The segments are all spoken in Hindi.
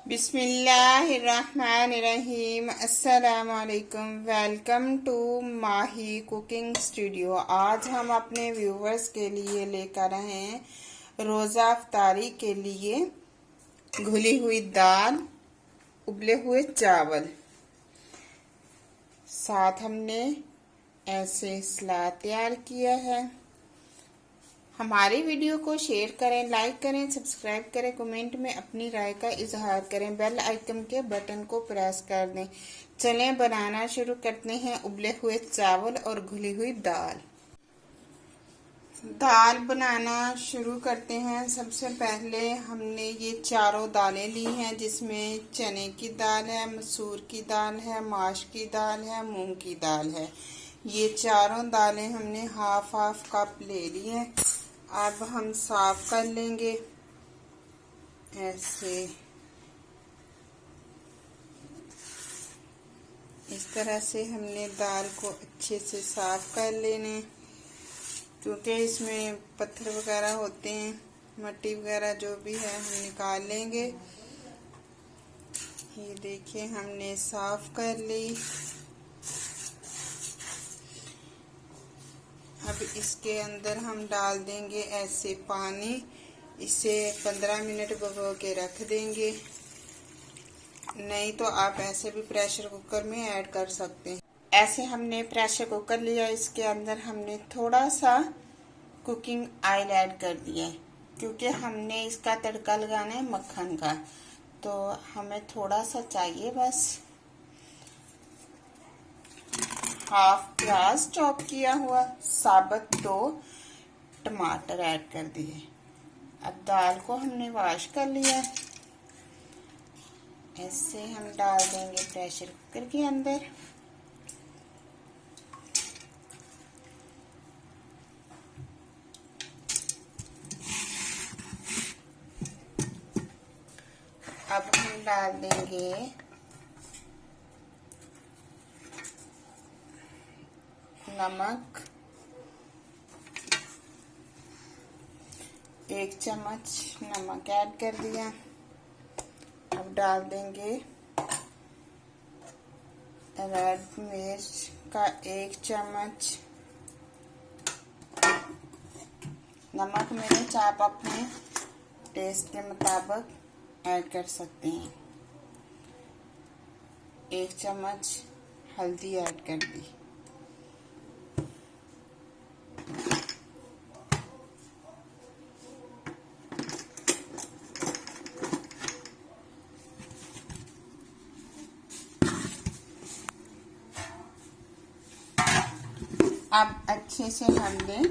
बिस्मिल्लाहिर्रहमानिर्रहीम। अस्सलामुअलैकुम। Welcome to Mahi cooking studio. आज हम अपने व्यूवर्स के लिए लेकर आए हैं रोज़ा अफ्तारी के लिए घुली हुई दाल, उबले हुए चावल, साथ हमने ऐसे सलाद तैयार किया है। हमारी वीडियो को शेयर करें, लाइक करें, सब्सक्राइब करें, कमेंट में अपनी राय का इजहार करें, बेल आइकन के बटन को प्रेस कर दें। चलें बनाना शुरू करते हैं उबले हुए चावल और घुली हुई दाल। दाल बनाना शुरू करते हैं। सबसे पहले हमने ये चारों दालें ली हैं, जिसमें चने की दाल है, मसूर की दाल है, माश की दाल है, मूंग की दाल है। ये चारों दालें हमने हाफ हाफ कप ले ली हैं। अब हम साफ कर लेंगे ऐसे। इस तरह से हमने दाल को अच्छे से साफ कर लेने, क्योंकि इसमें पत्थर वगैरह होते हैं, मिट्टी वगैरह जो भी है हम निकाल लेंगे। ये देखिए हमने साफ कर ली। अब इसके अंदर हम डाल देंगे ऐसे पानी। इसे 15 मिनट भिगो के रख देंगे, नहीं तो आप ऐसे भी प्रेशर कुकर में ऐड कर सकते हैं। ऐसे हमने प्रेशर कुकर लिया, इसके अंदर हमने थोड़ा सा कुकिंग ऑयल ऐड कर दिया है, क्योंकि हमने इसका तड़का लगाना है मक्खन का, तो हमें थोड़ा सा चाहिए बस। हाफ प्याज चॉप किया हुआ, साबुत 2 टमाटर ऐड कर दिए। अब दाल को हमने वॉश कर लिया, ऐसे हम डाल देंगे प्रेशर कुकर के अंदर। अब हम डाल देंगे नमक, 1 चम्मच नमक ऐड कर दिया। अब डाल देंगे रेड मिर्च का 1 चम्मच। नमक मिर्च आप अपने टेस्ट के मुताबिक ऐड कर सकते हैं। 1 चम्मच हल्दी ऐड कर दी। अब अच्छे से हमने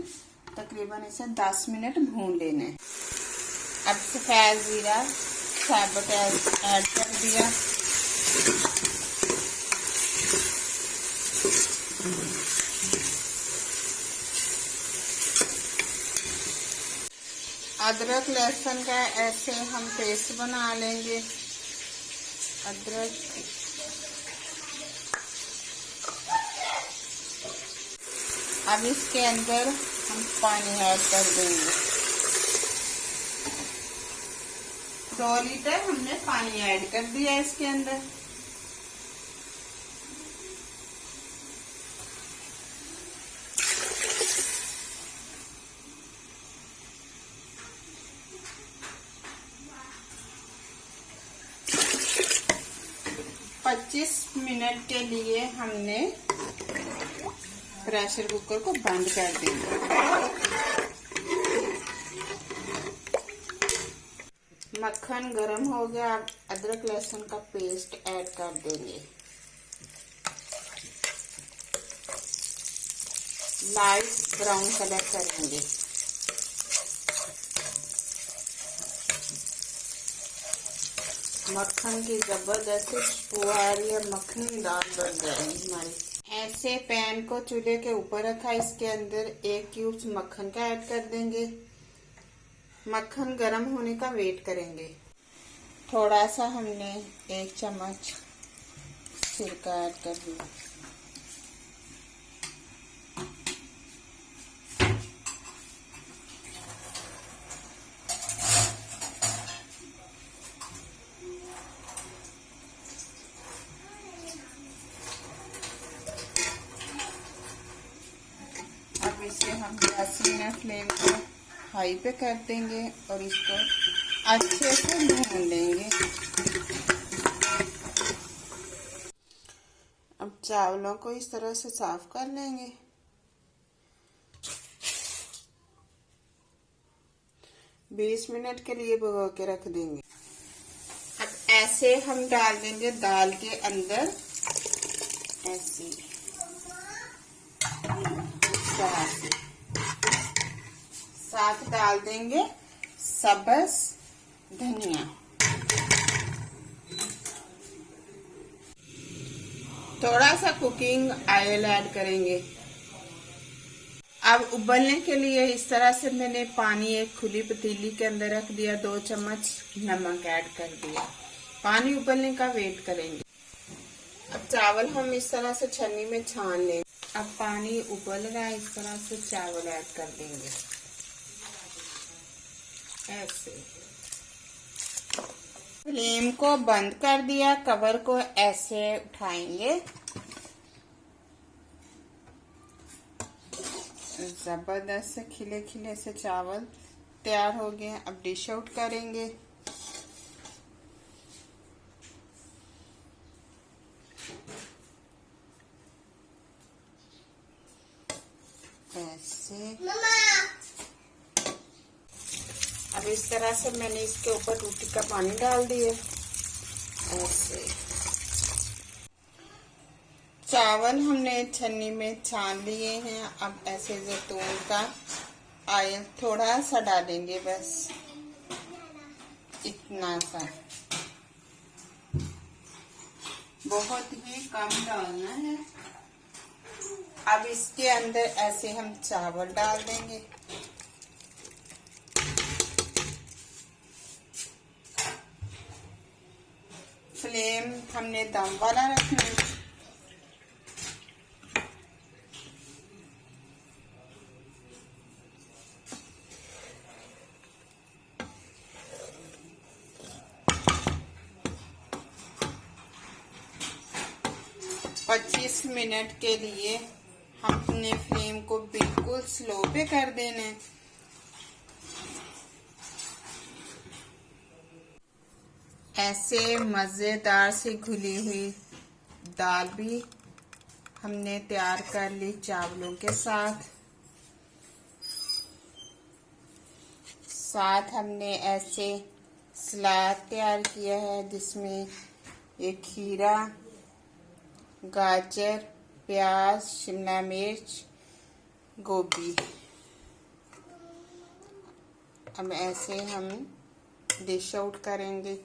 तकरीबन इसे 10 मिनट भून लेना है। अब सफ़ेद जीरा साबुत ऐड कर दिया। अदरक लहसुन का ऐसे हम पेस्ट बना लेंगे। अदरक अब इसके अंदर हम पानी ऐड कर देंगे। 2 लीटर हमने पानी ऐड कर दिया इसके अंदर। पच्चीस मिनट के लिए हमने प्रेशर कुकर को बंद कर देंगे। मक्खन गरम हो गया। अब अदरक लहसुन का पेस्ट ऐड कर देंगे। लाइट ब्राउन कलर करेंगे। मक्खन की जबरदस्त खुशबू आ रही है, मक्खनी दाल बन जाएगी हमारी। ऐसे पैन को चूल्हे के ऊपर रखा, इसके अंदर 1 क्यूब मक्खन का ऐड कर देंगे। मक्खन गर्म होने का वेट करेंगे। थोड़ा सा हमने 1 चम्मच सिरका ऐड कर दिया। हम 10 मिनट फ्लेम को हाई पे कर देंगे और इसको अच्छे से भून लेंगे। अब चावलों को इस तरह से साफ कर लेंगे। बीस मिनट के लिए भिगो के रख देंगे। अब ऐसे हम डाल देंगे दाल के अंदर, ऐसे साथ डाल देंगे सब्ज धनिया। थोड़ा सा कुकिंग ऑयल ऐड करेंगे। अब उबलने के लिए इस तरह से मैंने पानी एक खुली पतीली के अंदर रख दिया, 2 चम्मच नमक ऐड कर दिया। पानी उबलने का वेट करेंगे। अब चावल हम इस तरह से छन्नी में छान लेंगे। अब पानी उबल रहा है, इस तरह से चावल ऐड कर देंगे ऐसे। फ्लेम को बंद कर दिया, कवर को ऐसे उठाएंगे। जबरदस्त खिले खिले से चावल तैयार हो गए। अब डिश आउट करेंगे। ऐसे अब इस तरह से मैंने इसके ऊपर रोटी का पानी डाल दिया। ऐसे चावल हमने छन्नी में छान लिए हैं। अब ऐसे जैतून का ऑयल थोड़ा सा डालेंगे, बस इतना सा, बहुत ही कम डालना है। अब इसके अंदर ऐसे हम चावल डाल देंगे। फ्लेम हमने दम वाला रखना है। पच्चीस मिनट के लिए हमने फ्लेम को बिल्कुल स्लो पे कर देना है। ऐसे मजेदार सी घुली हुई दाल भी हमने तैयार कर ली चावलों के साथ। हमने ऐसे सलाद तैयार किया है, जिसमें एक खीरा, गाजर, प्याज, शिमला मिर्च, गोभी। अब ऐसे हम डिश आउट करेंगे।